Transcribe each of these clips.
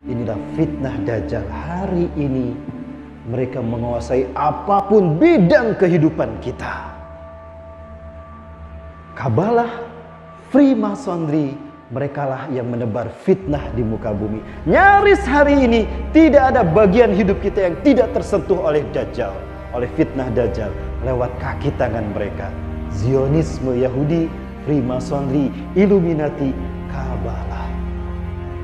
Inilah fitnah Dajjal. Hari ini mereka menguasai apapun bidang kehidupan kita. Kabalah, Freemasonry, merekalah yang menebar fitnah di muka bumi. Nyaris hari ini tidak ada bagian hidup kita yang tidak tersentuh oleh Dajjal, oleh fitnah Dajjal lewat kaki tangan mereka. Zionisme Yahudi, Freemasonry, Illuminati, Kabalah.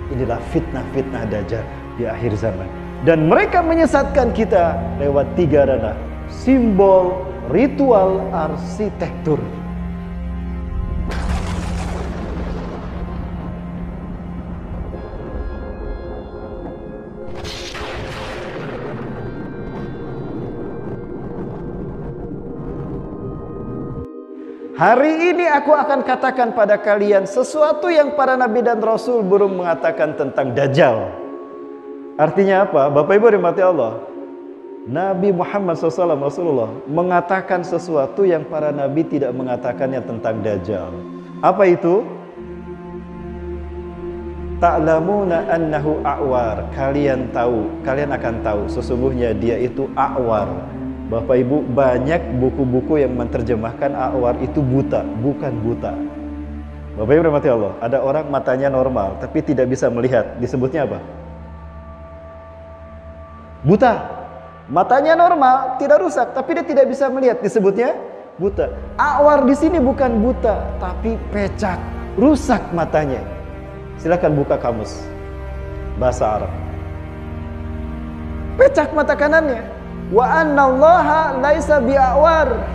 Inilah fitnah-fitnah Dajjal di akhir zaman. Dan mereka menyesatkan kita lewat 3 ranah: simbol, ritual, arsitektur. Hari ini aku akan katakan pada kalian sesuatu yang para nabi dan rasul belum mengatakan tentang Dajjal. Artinya apa? Bapak Ibu dirahmati Allah, Nabi Muhammad SAW, Rasulullah, mengatakan sesuatu yang para nabi tidak mengatakannya tentang Dajjal. Apa itu? Ta'lamuna annahu a'war. Kalian akan tahu sesungguhnya dia itu a'war. Bapak Ibu, banyak buku-buku yang menerjemahkan a'war itu buta, bukan buta. Bapak Ibu dirahmati Allah, ada orang matanya normal tapi tidak bisa melihat, disebutnya apa? Buta. Matanya normal, tidak rusak, tapi dia tidak bisa melihat, disebutnya buta. A'war di sini bukan buta, tapi pecak, rusak matanya. Silakan buka kamus bahasa Arab. Pecak mata kanannya. Wa annallaha laisa bi'awar.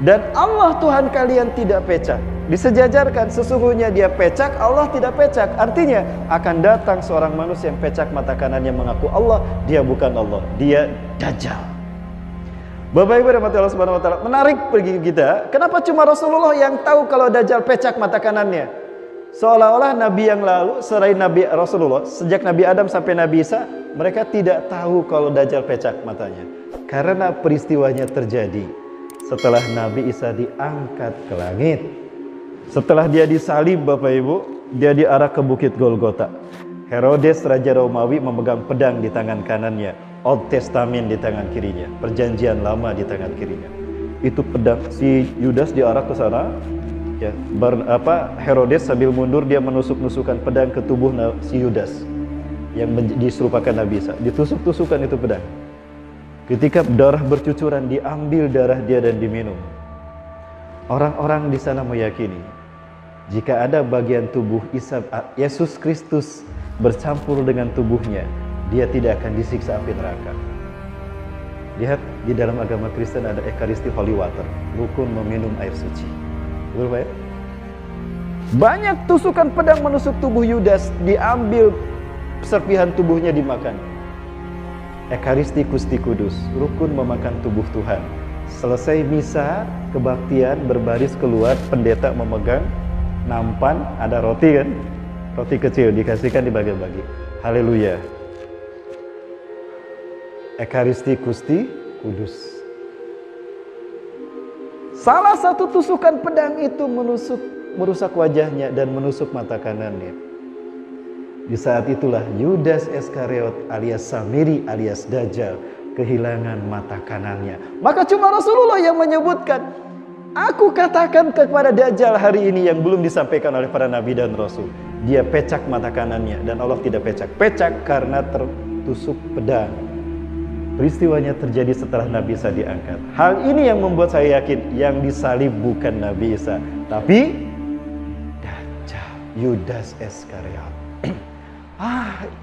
Dan Allah Tuhan kalian tidak pecak. Disejajarkan sesungguhnya dia pecak, Allah tidak pecak. Artinya akan datang seorang manusia yang pecak mata kanannya mengaku Allah, dia bukan Allah, dia Dajjal. Bapak Ibu rahmati Allah Subhanahu wa taala, menarik bagi kita. Kenapa cuma Rasulullah yang tahu kalau Dajjal pecak mata kanannya? Seolah-olah nabi yang lalu selain Nabi Rasulullah, sejak Nabi Adam sampai Nabi Isa, mereka tidak tahu kalau Dajjal pecak matanya. Karena peristiwanya terjadi setelah Nabi Isa diangkat ke langit. Setelah dia disalib, Bapak Ibu, dia diarah ke Bukit Golgota. Herodes Raja Romawi memegang pedang di tangan kanannya, Old Testament di tangan kirinya, Perjanjian Lama di tangan kirinya. Itu pedang, si Yudas diarah ke sana. Ya, Herodes sambil mundur dia menusuk-nusukkan pedang ke tubuh si Yudas yang diserupakan Nabi Isa. Ditusuk-tusukkan itu pedang. Ketika darah bercucuran, diambil darah dia dan diminum. Orang-orang di sana meyakini jika ada bagian tubuh Yesus Kristus bercampur dengan tubuhnya, dia tidak akan disiksa api neraka. Lihat, di dalam agama Kristen ada Ekaristi Holy Water, rukun meminum air suci. Betul Pak ya? Banyak tusukan pedang menusuk tubuh Yudas, diambil serpihan tubuhnya dimakan. Ekaristi Gusti Kudus, rukun memakan tubuh Tuhan. Selesai misa, kebaktian, berbaris keluar, pendeta memegang nampan, ada roti kan? Roti kecil dikasihkan dibagi-bagi. Haleluya. Ekaristi Gusti Kudus. Salah satu tusukan pedang itu merusak wajahnya dan menusuk mata kanannya. Di saat itulah Yudas Iskariot alias Samiri alias Dajjal kehilangan mata kanannya. Maka cuma Rasulullah yang menyebutkan, aku katakan kepada Dajjal hari ini yang belum disampaikan oleh para nabi dan rasul. Dia pecak mata kanannya dan Allah tidak pecak. Pecak karena tertusuk pedang. Peristiwanya terjadi setelah Nabi Isa diangkat. Hal ini yang membuat saya yakin yang disalib bukan Nabi Isa, tapi Dajjal, Yudas Iskariot.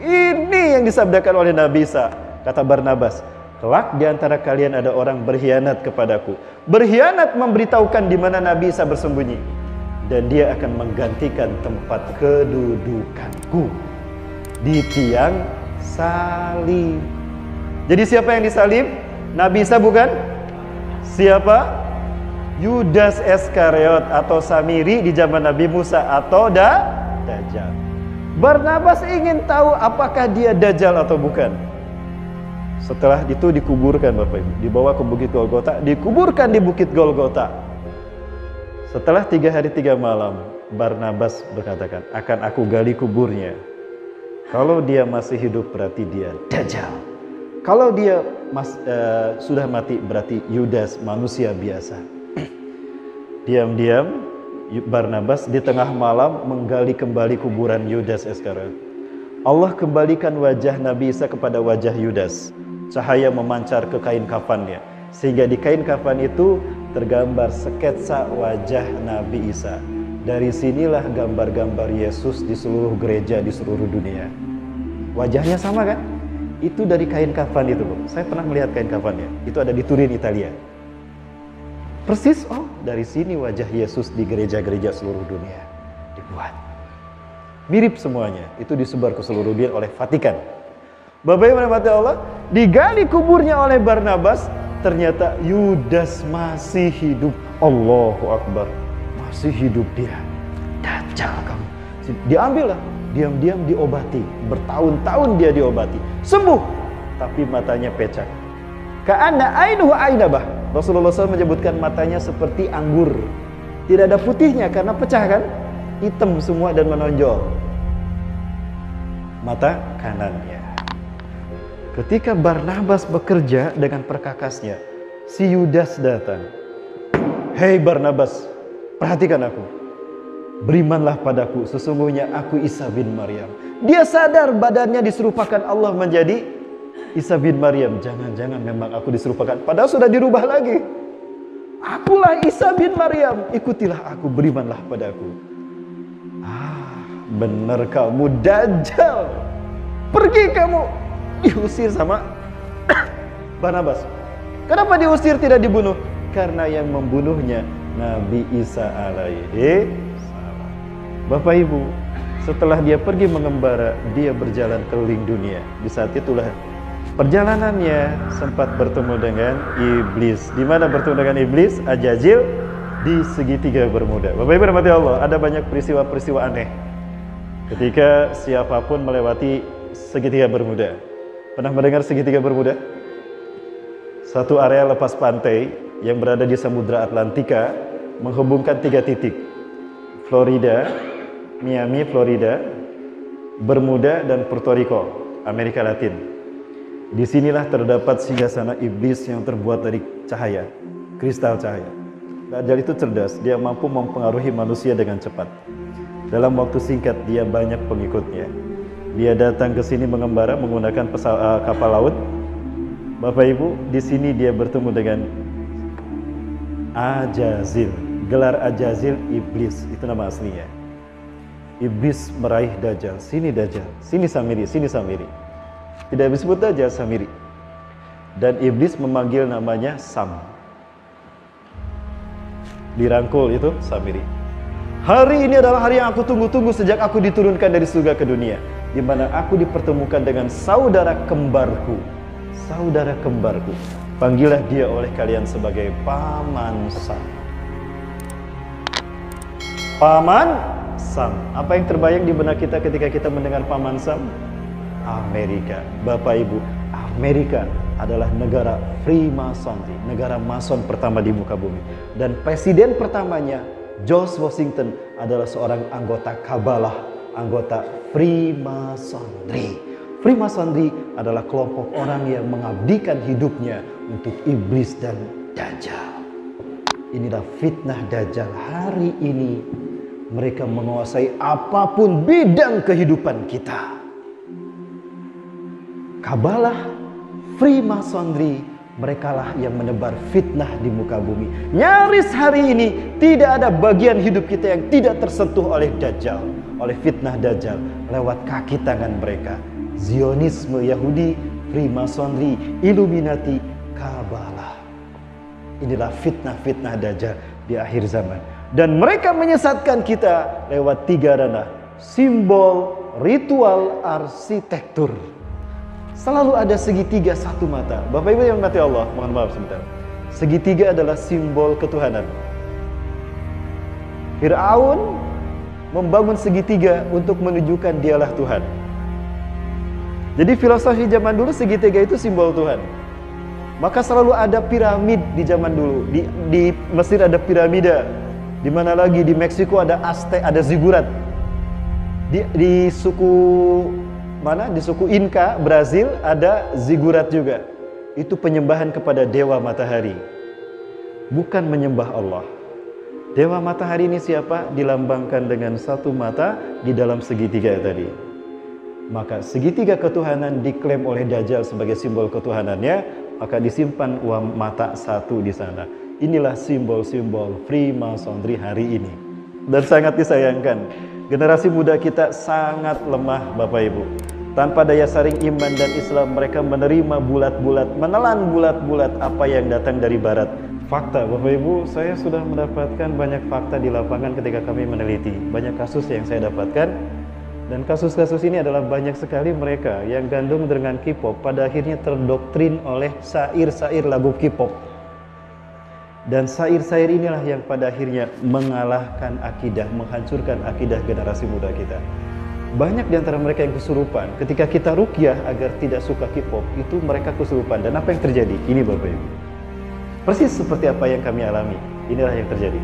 Ini yang disabdakan oleh Nabi Isa. Kata Barnabas, kelak di antara kalian ada orang berkhianat kepadaku. Berkhianat memberitahukan di mana Nabi Isa bersembunyi. Dan dia akan menggantikan tempat kedudukanku di tiang salib. Jadi siapa yang disalib? Nabi Isa bukan? Siapa? Yudas Iskariot atau Samiri di zaman Nabi Musa atau Dajjal. Barnabas ingin tahu apakah dia Dajjal atau bukan. Setelah itu dikuburkan Bapak Ibu, dibawa ke Bukit Golgota, dikuburkan di Bukit Golgota. Setelah 3 hari 3 malam, Barnabas berkatakan, akan aku gali kuburnya. Kalau dia masih hidup berarti dia Dajjal. Kalau dia sudah mati berarti Yudas manusia biasa. Diam-diam Barnabas di tengah malam menggali kembali kuburan Yudas Iskariot. Allah kembalikan wajah Nabi Isa kepada wajah Yudas. Cahaya memancar ke kain kafannya, sehingga di kain kafan itu tergambar sketsa wajah Nabi Isa. Dari sinilah gambar-gambar Yesus di seluruh gereja di seluruh dunia. Wajahnya sama kan? Itu dari kain kafan itu, Bu. Saya pernah melihat kain kafannya. Itu ada di Turin, Italia. Persis, oh dari sini wajah Yesus di gereja-gereja seluruh dunia dibuat. Mirip semuanya. Itu disebar ke seluruh dunia oleh Vatikan. Bapak Ibu rahmati Allah, digali kuburnya oleh Barnabas, ternyata Yudas masih hidup. Allahu Akbar. Masih hidup dia. Dajjal kamu. Diambillah, diam-diam diobati. Bertahun-tahun dia diobati. Sembuh, tapi matanya pecah. Ka'anna ainuhu ainabah. Rasulullah SAW menyebutkan matanya seperti anggur. Tidak ada putihnya karena pecah kan? Hitam semua dan menonjol. Mata kanannya. Ketika Barnabas bekerja dengan perkakasnya, si Yudas datang. Hei Barnabas, perhatikan aku. Berimanlah padaku, sesungguhnya aku Isa bin Maryam. Dia sadar badannya diserupakan Allah menjadi Isa bin Maryam. Jangan-jangan memang aku diserupakan, padahal sudah dirubah lagi. Akulah Isa bin Maryam, ikutilah aku, berimanlah padaku. Benar kamu Dajjal. Pergi kamu. Diusir sama Barnabas. Kenapa diusir tidak dibunuh? Karena yang membunuhnya Nabi Isa alaihi salam. Bapak Ibu, setelah dia pergi mengembara, dia berjalan keliling dunia. Di saat itulah perjalanannya sempat bertemu dengan iblis. Di mana bertemu dengan iblis? Ajazil di segitiga Bermuda. Bapak Ibu rahmati Allah, ada banyak peristiwa-peristiwa aneh ketika siapapun melewati segitiga Bermuda. Pernah mendengar segitiga Bermuda? Satu area lepas pantai yang berada di Samudra Atlantika menghubungkan 3 titik. Florida, Miami, Florida, Bermuda, dan Puerto Rico, Amerika Latin. Disinilah terdapat singgasana iblis yang terbuat dari cahaya, kristal cahaya. Dajjal itu cerdas, dia mampu mempengaruhi manusia dengan cepat. Dalam waktu singkat dia banyak pengikutnya. Dia datang ke sini mengembara menggunakan kapal laut. Bapak Ibu, di sini dia bertemu dengan Ajazil. Gelar Ajazil iblis, itu nama aslinya. Iblis meraih Dajjal. Sini Dajjal, sini Samiri, sini Samiri. Tidak disebut Dajjal, Samiri. Dan iblis memanggil namanya Sam. Dirangkul itu Samiri. Hari ini adalah hari yang aku tunggu-tunggu sejak aku diturunkan dari surga ke dunia, di mana aku dipertemukan dengan saudara kembarku. Saudara kembarku. Panggillah dia oleh kalian sebagai Paman Sam. Paman Sam. Apa yang terbayang di benak kita ketika kita mendengar Paman Sam? Amerika. Bapak Ibu, Amerika adalah negara Freemasonry, negara Mason pertama di muka bumi. Dan presiden pertamanya, George Washington, adalah seorang anggota Kabalah, anggota Freemasonry. Freemasonry adalah kelompok orang yang mengabdikan hidupnya untuk iblis dan Dajjal. Inilah fitnah Dajjal. Hari ini mereka menguasai apapun bidang kehidupan kita. Kabalah, Freemasonry, merekalah yang menebar fitnah di muka bumi. Nyaris hari ini tidak ada bagian hidup kita yang tidak tersentuh oleh Dajjal, oleh fitnah Dajjal lewat kaki tangan mereka. Zionisme Yahudi, Freemasonry, Illuminati, Kabalah. Inilah fitnah-fitnah Dajjal di akhir zaman. Dan mereka menyesatkan kita lewat 3 ranah: simbol, ritual, arsitektur. Selalu ada segitiga satu mata. Bapak Ibu yang mati Allah, mohon maaf sebentar. Segitiga adalah simbol ketuhanan. Fir'aun membangun segitiga untuk menunjukkan dialah Tuhan. Jadi filosofi zaman dulu segitiga itu simbol Tuhan. Maka selalu ada piramid di zaman dulu. Di Mesir ada piramida. Di mana lagi? Di Meksiko ada Aztec, ada zigurat. Di suku mana? Di suku Inca, Brazil ada zigurat juga. Itu penyembahan kepada dewa matahari, bukan menyembah Allah. Dewa matahari ini siapa? Dilambangkan dengan satu mata di dalam segitiga tadi. Maka segitiga ketuhanan diklaim oleh Dajjal sebagai simbol ketuhanannya, maka disimpan uang mata satu di sana. Inilah simbol-simbol Freemasonry hari ini. Dan sangat disayangkan, generasi muda kita sangat lemah Bapak Ibu. Tanpa daya saring iman dan Islam, mereka menerima bulat-bulat, menelan bulat-bulat apa yang datang dari Barat. Fakta Bapak Ibu, saya sudah mendapatkan banyak fakta di lapangan ketika kami meneliti. Banyak kasus yang saya dapatkan, dan kasus-kasus ini adalah banyak sekali mereka yang gandung dengan K-pop pada akhirnya terdoktrin oleh syair-syair lagu K-pop. Dan syair-syair inilah yang pada akhirnya mengalahkan akidah, menghancurkan akidah generasi muda kita. Banyak di antara mereka yang kesurupan. Ketika kita ruqyah agar tidak suka K-pop, itu mereka kesurupan. Dan apa yang terjadi? Ini Bapak Ibu, persis seperti apa yang kami alami. Inilah yang terjadi.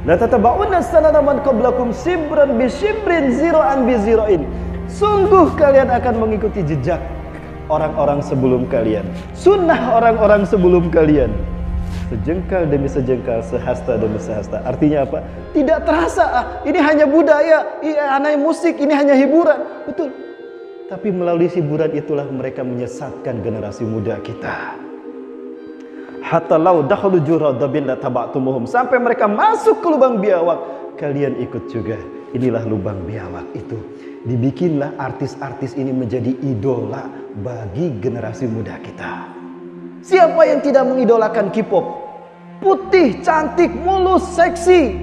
La tataba'unna sanana man qablakum shibran bi shibrin zira'an bi zira'in. Sungguh kalian akan mengikuti jejak orang-orang sebelum kalian, sunnah orang-orang sebelum kalian, sejengkal demi sejengkal, sehasta demi sehasta. Artinya apa? Tidak terasa, ini hanya budaya, hanya musik, ini hanya hiburan. Betul. Tapi melalui hiburan itulah mereka menyesatkan generasi muda kita. Hatta law dakhalu juradabin la taba'tumuhum. Sampai mereka masuk ke lubang biawak, kalian ikut juga. Inilah lubang biawak itu. Dibikinlah artis-artis ini menjadi idola bagi generasi muda kita. Siapa yang tidak mengidolakan K-pop? Putih, cantik, mulus, seksi.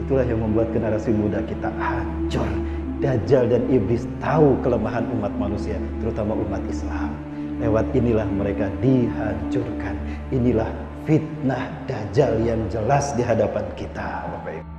Itulah yang membuat generasi muda kita hancur. Dajjal dan iblis tahu kelemahan umat manusia, terutama umat Islam. Lewat inilah mereka dihancurkan. Inilah fitnah Dajjal yang jelas di hadapan kita, Bapak Ibu.